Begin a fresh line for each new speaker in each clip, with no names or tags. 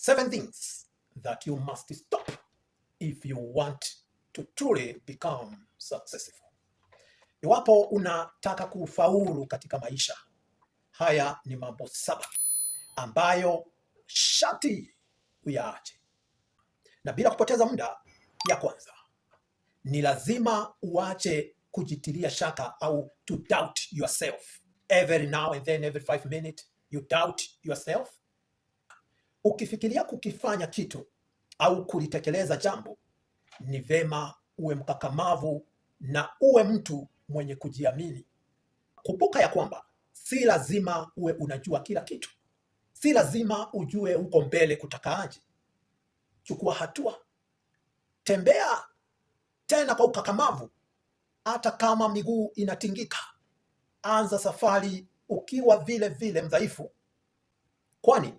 7 things that you must stop if you want to truly become successful. Iwapo unataka kufaulu katika maisha, haya ni mambo 7 ambayo sharti uyaache. Na bila kupoteza muda, ya kwanza ni lazima uache kujitilia shaka au to doubt yourself. Every now and then, every 5 minutes, you doubt yourself. Ukifikiria kukifanya kitu au kulitekeleza jambo, ni vema uwe mkakamavu na uwe mtu mwenye kujiamini. Kumbuka ya kwamba si lazima uwe unajua kila kitu. Si lazima ujue uko mbele kutakaaje. Chukua hatua. Tembea tena kwa ukakamavu hata kama miguu inatingika. Anza safari ukiwa vile vile mdhaifu. Kwani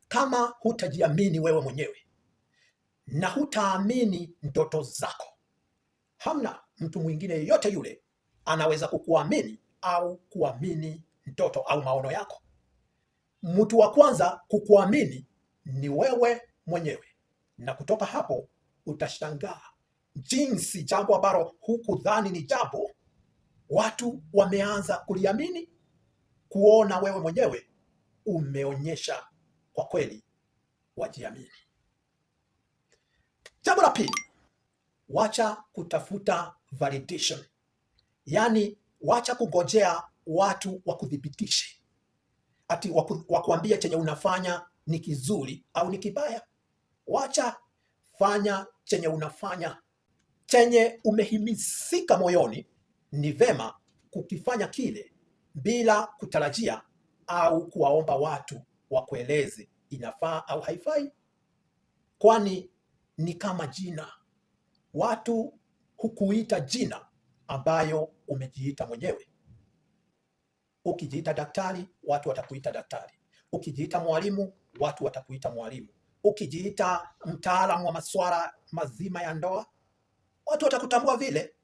kama hutajiamini wewe mwenyewe na hutaamini ndoto zako, hamna mtu mwingine yeyote yule anaweza kukuamini au kuamini ndoto au maono yako. Mtu wa kwanza kukuamini ni wewe mwenyewe, na kutoka hapo utashangaa jinsi jambo ambalo hukudhani ni jambo, watu wameanza kuliamini, kuona wewe mwenyewe umeonyesha kwa kweli wajiamini. Jambo la pili, wacha kutafuta validation. Yaani wacha kungojea watu wakudhibitishe, ati wakuambia chenye unafanya ni kizuri au ni kibaya. Wacha fanya chenye unafanya, chenye umehimizika moyoni. Ni vema kukifanya kile bila kutarajia au kuwaomba watu wakueleze inafaa au haifai, kwani ni kama jina. Watu hukuita jina ambayo umejiita mwenyewe. Ukijiita daktari, watu watakuita daktari. Ukijiita mwalimu, watu watakuita mwalimu. Ukijiita mtaalamu wa masuala mazima ya ndoa, watu watakutambua vile.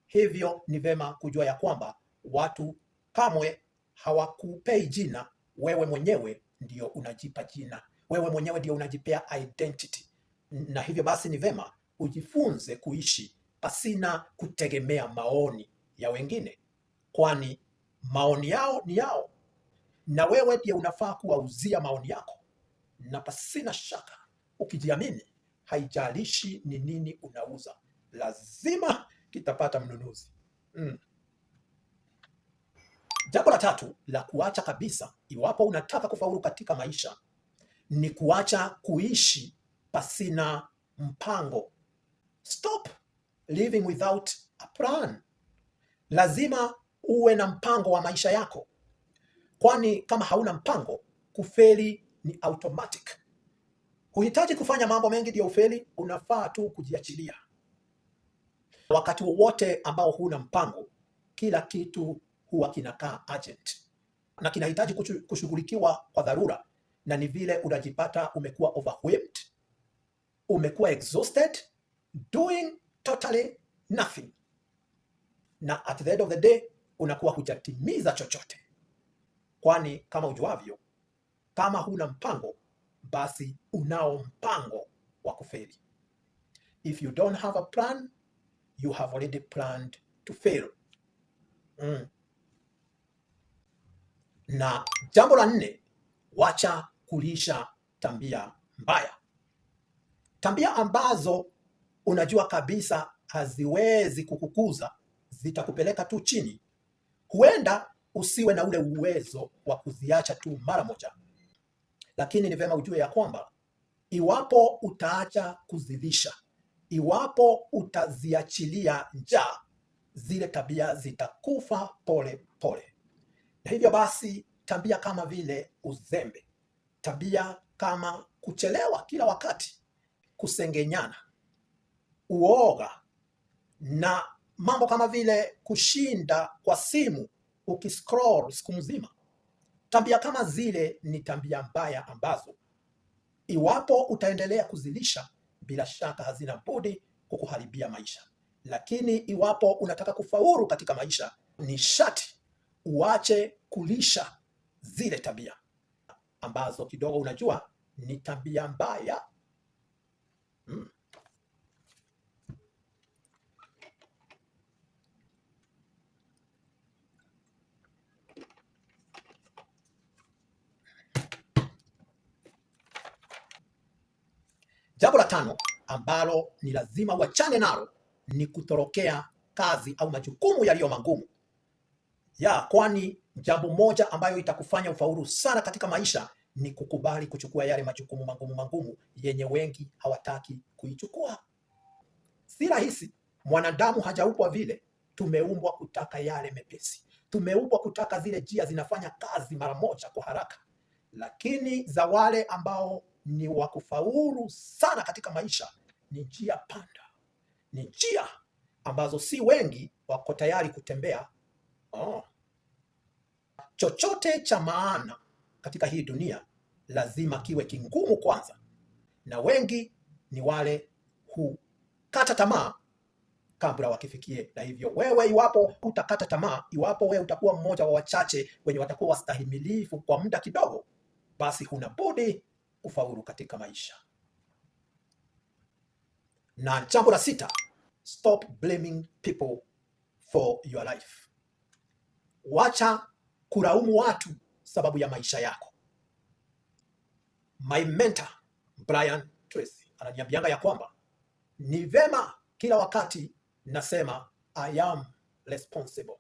Hivyo ni vema kujua ya kwamba watu kamwe hawakupei jina, wewe mwenyewe ndio unajipa jina. Wewe mwenyewe ndio unajipea identity. Na hivyo basi ni vema ujifunze kuishi pasina kutegemea maoni ya wengine, kwani maoni yao ni yao, na wewe ndiye unafaa kuwauzia maoni yako. Na pasina shaka, ukijiamini, haijalishi ni nini unauza, lazima kitapata mnunuzi. Jambo la tatu la kuacha kabisa, iwapo unataka kufaulu katika maisha, ni kuacha kuishi pasina mpango. Stop living without a plan. Lazima uwe na mpango wa maisha yako, kwani kama hauna mpango, kufeli ni automatic. Huhitaji kufanya mambo mengi ndio ufeli, unafaa tu kujiachilia. Wakati wowote ambao huna mpango, kila kitu huwa kinakaa urgent na kinahitaji kushughulikiwa kwa dharura, na ni vile unajipata umekuwa overwhelmed, umekuwa exhausted, doing totally nothing, na at the end of the day unakuwa hujatimiza chochote. Kwani kama ujuavyo, kama huna mpango, basi unao mpango wa kufeli. If you don't have a plan, you have already planned to fail. Na jambo la 4, wacha kulisha tabia mbaya. Tabia ambazo unajua kabisa haziwezi kukukuza, zitakupeleka tu chini. Huenda usiwe na ule uwezo wa kuziacha tu mara moja, lakini ni vyema ujue ya kwamba iwapo utaacha kuzilisha, iwapo utaziachilia njaa, zile tabia zitakufa pole pole. Na hivyo basi, tabia kama vile uzembe, tabia kama kuchelewa kila wakati, kusengenyana, uoga, na mambo kama vile kushinda kwa simu ukiscroll siku mzima, tabia kama zile ni tabia mbaya ambazo iwapo utaendelea kuzilisha, bila shaka hazina budi kukuharibia maisha. Lakini iwapo unataka kufaulu katika maisha, ni sharti uache kulisha zile tabia ambazo kidogo unajua ni tabia mbaya. Jambo la tano ambalo ni lazima uachane nalo ni kutorokea kazi au majukumu yaliyo magumu. Kwani jambo moja ambayo itakufanya ufaulu sana katika maisha ni kukubali kuchukua yale majukumu magumu yenye wengi hawataki kuichukua. Si rahisi, mwanadamu hajaumbwa vile. Tumeumbwa kutaka yale mepesi, tumeumbwa kutaka zile njia zinafanya kazi mara moja kwa haraka. Lakini za wale ambao ni wa kufaulu sana katika maisha ni njia panda, ni njia ambazo si wengi wako tayari kutembea. Chochote cha maana katika hii dunia lazima kiwe kingumu kwanza, na wengi ni wale hukata tamaa kabla wakifikie. Na hivyo wewe, iwapo utakata tamaa, iwapo wewe utakuwa mmoja wa wachache wenye watakuwa wastahimilifu kwa muda kidogo, basi huna budi ufaulu katika maisha. Na jambo la sita, stop blaming people for your life. Wacha kulaumu watu sababu ya maisha yako. My mentor Brian Tracy ananiambianga ya kwamba ni vema kila wakati nasema I am responsible.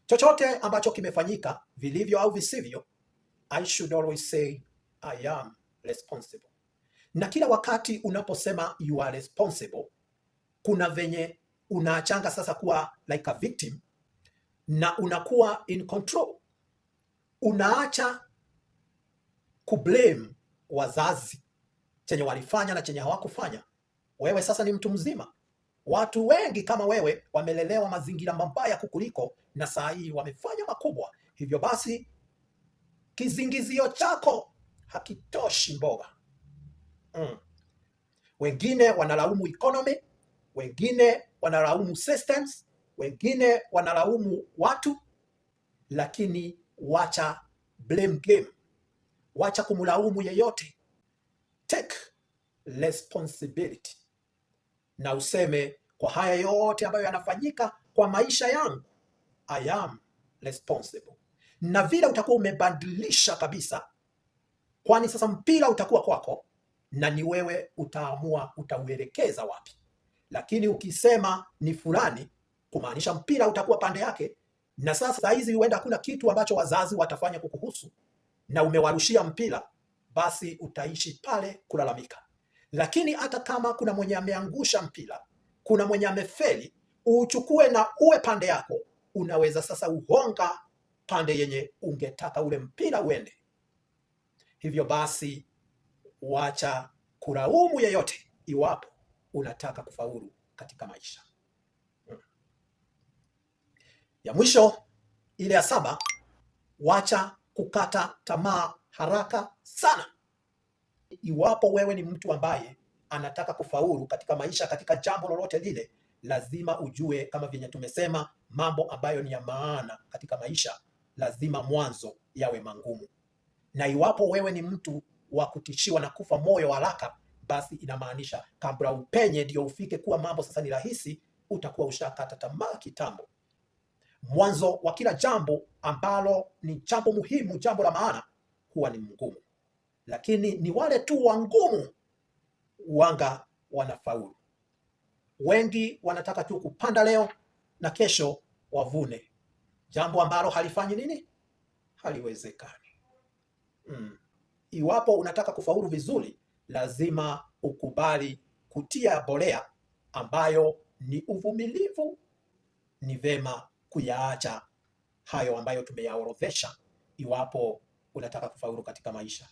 Chochote ambacho kimefanyika vilivyo au visivyo, I should always say I am responsible. Na kila wakati unaposema you are responsible, kuna venye unaachanga sasa kuwa like a victim na unakuwa in control. Unaacha kublame wazazi chenye walifanya na chenye hawakufanya. Wewe sasa ni mtu mzima. Watu wengi kama wewe wamelelewa mazingira mabaya kukuliko, na saa hii wamefanya makubwa. Hivyo basi kizingizio chako hakitoshi mboga. Wengine wanalaumu economy, wengine wanalaumu systems, wengine wanalaumu watu, lakini wacha blame game. Wacha kumlaumu yeyote. Take responsibility na useme, kwa haya yote ambayo yanafanyika kwa maisha yangu, I am responsible. Na vile utakuwa umebadilisha kabisa, kwani sasa mpira utakuwa kwako na ni wewe utaamua utauelekeza wapi. Lakini ukisema ni fulani, kumaanisha mpira utakuwa pande yake, na sasa hizi huenda hakuna kitu ambacho wazazi watafanya kukuhusu na umewarushia mpira, basi utaishi pale kulalamika. Lakini hata kama kuna mwenye ameangusha mpira, kuna mwenye amefeli, uchukue na uwe pande yako, unaweza sasa uhonga pande yenye ungetaka ule mpira uende. Hivyo basi wacha kulaumu yeyote iwapo unataka kufaulu katika maisha. Ya mwisho, ile ya 7, wacha kukata tamaa haraka sana. Iwapo wewe ni mtu ambaye anataka kufaulu katika maisha, katika jambo lolote lile, lazima ujue kama vyenye tumesema, mambo ambayo ni ya maana katika maisha lazima mwanzo yawe magumu. Na iwapo wewe ni mtu wa kutishiwa na kufa moyo haraka, basi inamaanisha kabla upenye ndio ufike kuwa mambo sasa ni rahisi, utakuwa ushakata tamaa kitambo. Mwanzo wa kila jambo ambalo ni jambo muhimu, jambo la maana, huwa ni mgumu. Lakini ni wale tu wangumu wanga wanafaulu. Wengi wanataka tu kupanda leo na kesho wavune, jambo ambalo halifanyi nini? Haliwezekani. Iwapo unataka kufaulu vizuri, lazima ukubali kutia mbolea ambayo ni uvumilivu. Ni vema kuyaacha hayo ambayo tumeyaorodhesha iwapo unataka kufaulu katika maisha.